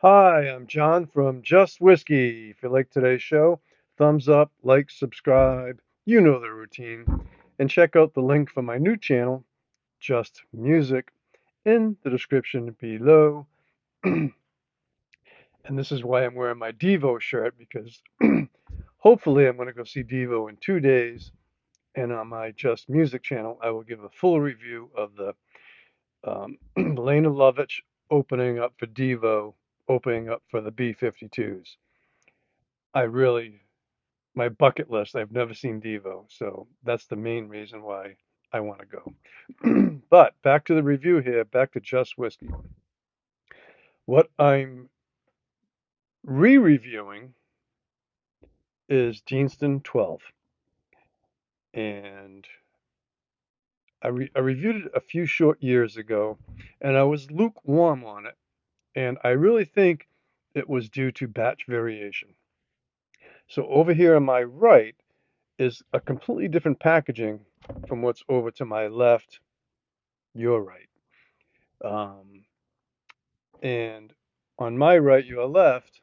Hi, I'm John from Just Whiskey. If you like today's show, thumbs up, like, subscribe. You know the routine. And check out the link for my new channel, Just Music, in the description below. And this is why I'm wearing my Devo shirt because hopefully I'm going to go see Devo in 2 days. And on my Just Music channel, I will give a full review of the Lena Lovitch opening up for Devo, opening up for the B-52s. I really, my bucket list, I've never seen Devo, so that's the main reason why I want to go. But back to the review here, back to Just Whiskey. What I'm re-reviewing is Deanston 12, and I reviewed it a few short years ago, and I was lukewarm on it, and I really think it was due to batch variation. So over here on my right is a completely different packaging from what's over to my left, your right. Um, and on my right, your left,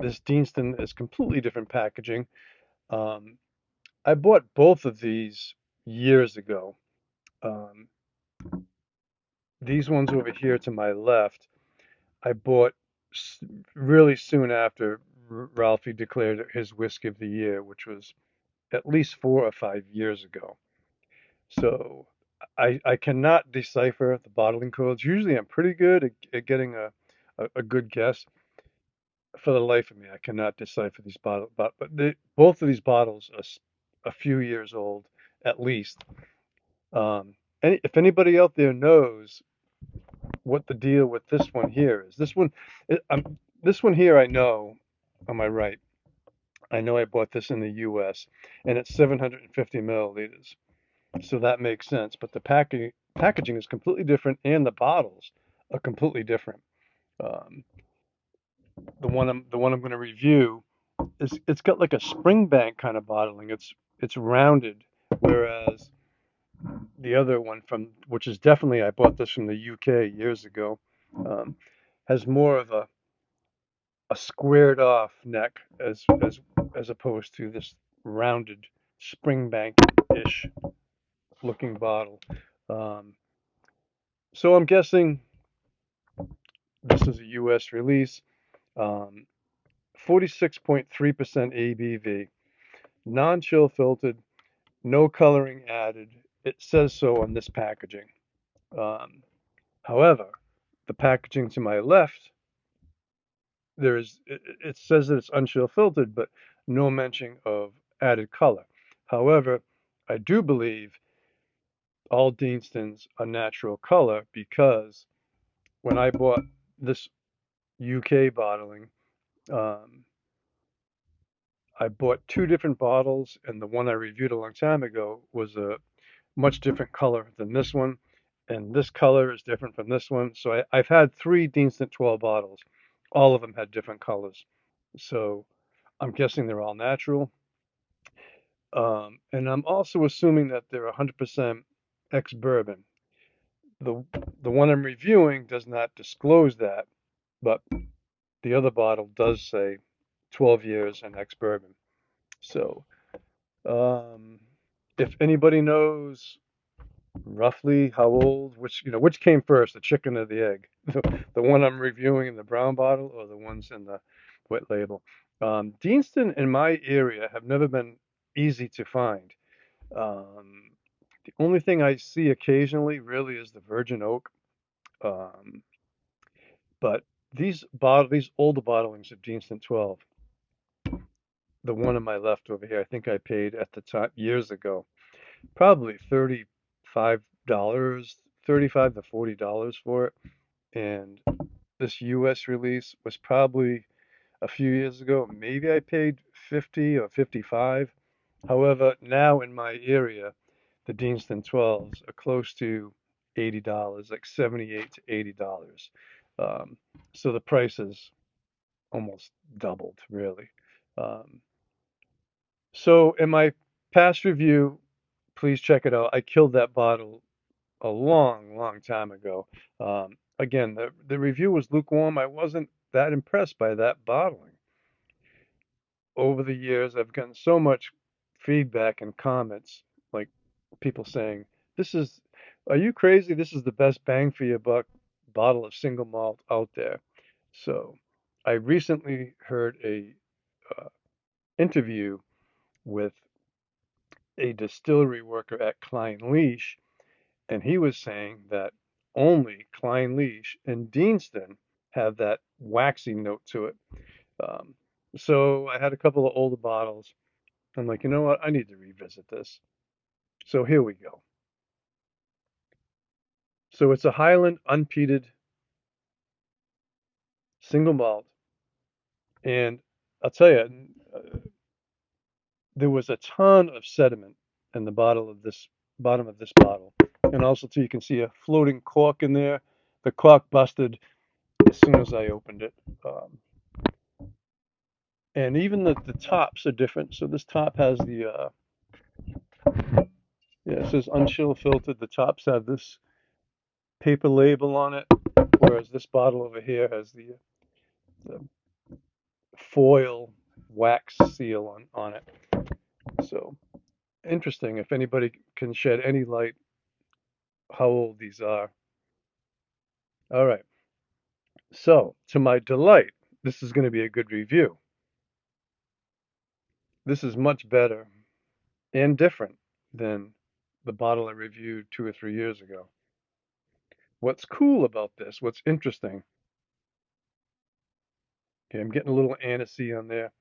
this Deanston is completely different packaging. Um, I bought both of these years ago. Um, these ones over here to my left, I bought really soon after Ralphie declared his Whiskey of the Year, which was at least 4 or 5 years ago. So I cannot decipher the bottling codes. Usually I'm pretty good at getting a good guess. For the life of me, I cannot decipher these bottles. But both of these bottles are a few years old, at least. If anybody out there knows what the deal with this one here is, this one here I know on my right. I know I bought this in the U.S. and it's 750 milliliters. So that makes sense. But the packaging is completely different, and the bottles are completely different. Um, the one I'm going to review is it's got like a springbank kind of bottling. It's rounded, whereas the other one from which is definitely I bought this from the UK years ago, um, has more of a squared off neck as opposed to this rounded springbank ish looking bottle. Um, so I'm guessing this is a US release. Um, 46.3% ABV, non-chill filtered, no coloring added. It says so on this packaging. Um, However, the packaging to my left, it says that it's unchill filtered, but no mention of added color. However, I do believe all Deanstons are natural color because when I bought this UK bottling, um, I bought two different bottles, and the one I reviewed a long time ago was a much different color than this one, and this color is different from this one. So I've had three Deanston 12 bottles. All of them had different colors. So I'm guessing they're all natural. And I'm also assuming that they're 100% ex-bourbon. The, the one I'm reviewing does not disclose that, but the other bottle does say 12 years and ex-bourbon. So um, if anybody knows roughly how old, which came first, the chicken or the egg? The one I'm reviewing in the brown bottle or the ones in the wet label? Deanston in my area have never been easy to find. Um, the only thing I see occasionally really is the virgin oak. Um, but these older bottlings of Deanston 12, the one on my left over here, I think I paid at the time years ago probably $35, 35 to $40 for it. And this US release was probably a few years ago. Maybe I paid 50 or 55. However, now in my area, the Deanston 12s are close to $80, like 78 to $80. Um, so the prices almost doubled, really. Um, so in my past review, please check it out. I killed that bottle a long, long time ago. Again, the review was lukewarm. I wasn't that impressed by that bottling. Over the years, I've gotten so much feedback and comments, like people saying, "This is, are you crazy? This is the best bang for your buck bottle of single malt out there." So, I recently heard a uh, interview with a distillery worker at Klein Leash, and he was saying that only Klein Leash and Deanston have that waxy note to it. Um, so I had a couple of older bottles. I'm like, you know what? I need to revisit this. So here we go. So it's a Highland unpeated single malt, and I'll tell you, there was a ton of sediment in the bottom of this bottle, and also too you can see a floating cork in there. The cork busted as soon as I opened it, and even the tops are different. So this top has the yeah, it says unchill filtered. The tops have this paper label on it, whereas this bottle over here has the foil wax seal on it. So interesting. If anybody can shed any light how old these are. All right. So to my delight, this is going to be a good review. This is much better and different than the bottle I reviewed 2 or 3 years ago. What's cool about this, what's interesting, okay, I'm getting a little anisey on there,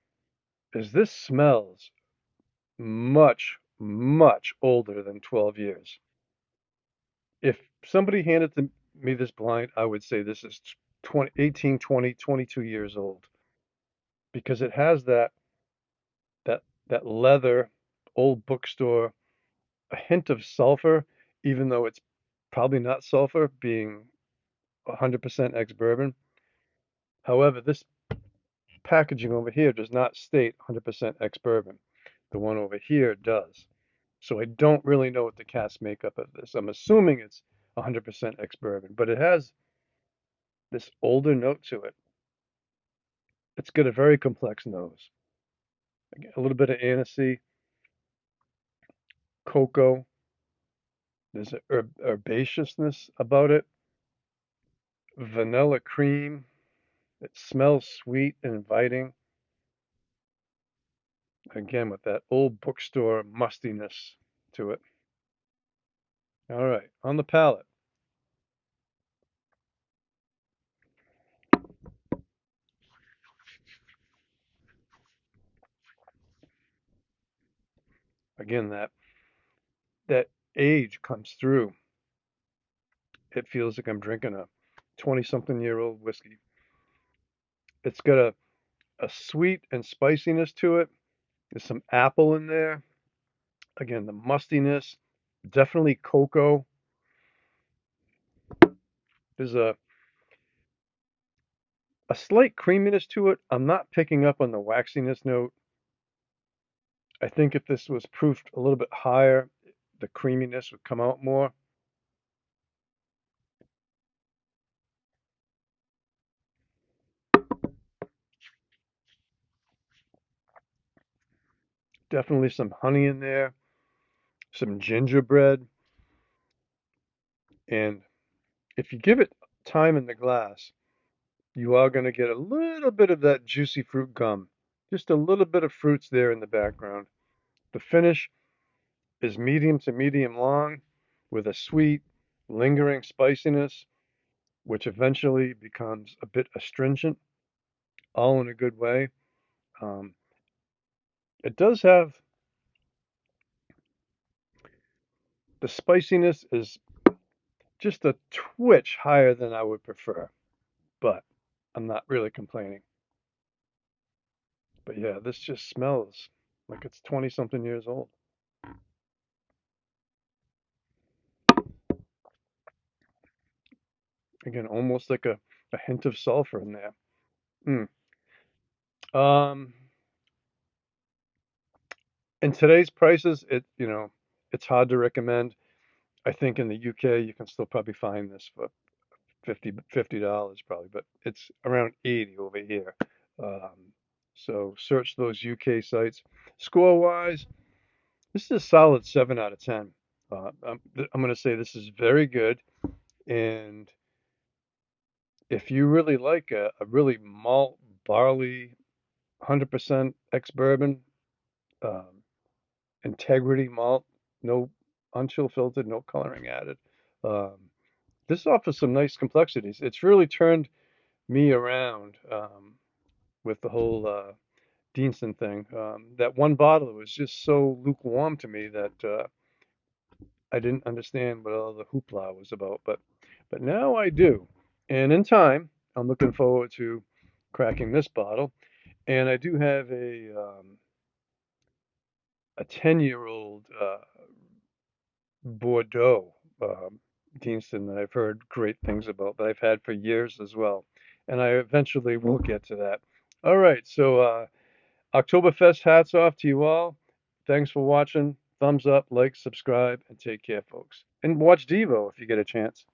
is this smells much, much older than 12 years. If somebody handed me this blind, I would say this is 20, 18, 20, 22 years old because it has that leather, old bookstore, a hint of sulfur, even though it's probably not sulfur, being 100% ex-bourbon. However, this packaging over here does not state 100% ex-bourbon. The one over here does. So I don't really know what the cask makeup of this. I'm assuming it's 100% ex-bourbon, but it has this older note to it. It's got a very complex nose. A little bit of anisey, cocoa. There's a herbaceousness about it. Vanilla cream. It smells sweet and inviting. Again, with that old bookstore mustiness to it. All right, on the palate. Again, that age comes through. It feels like I'm drinking a 20-something-year-old whiskey. It's got a sweet and spiciness to it. There's some apple in there. Again, the mustiness, definitely cocoa. There's a slight creaminess to it. I'm not picking up on the waxiness note. I think if this was proofed a little bit higher, the creaminess would come out more. Definitely some honey in there, some gingerbread, and if you give it time in the glass, you are going to get a little bit of that juicy fruit gum. Just a little bit of fruits there in the background. The finish is medium to medium long with a sweet, lingering spiciness, which eventually becomes a bit astringent, all in a good way. Um, it does have the spiciness is just a twitch higher than I would prefer, but I'm not really complaining. But yeah, this just smells like it's 20 something years old. Again, almost like a hint of sulfur in there. Mm. Um, in today's prices, it's hard to recommend. I think in the UK you can still probably find this for $50 probably, but it's around 80 over here. Um, so search those UK sites. Score wise, this is a solid 7 out of 10. I'm going to say this is very good. And if you really like a really malt barley 100% ex bourbon, um, integrity malt, no unchill filtered, no coloring added. Um, this offers some nice complexities. It's really turned me around with the whole Deanston thing. That one bottle was just so lukewarm to me that I didn't understand what all the hoopla was about. But now I do. And in time, I'm looking forward to cracking this bottle. And I do have a 10-year-old Bordeaux Deanston that I've heard great things about that I've had for years as well. And I eventually will get to that. All right, so Oktoberfest hats off to you all. Thanks for watching. Thumbs up, like, subscribe, and take care, folks. And watch Devo if you get a chance.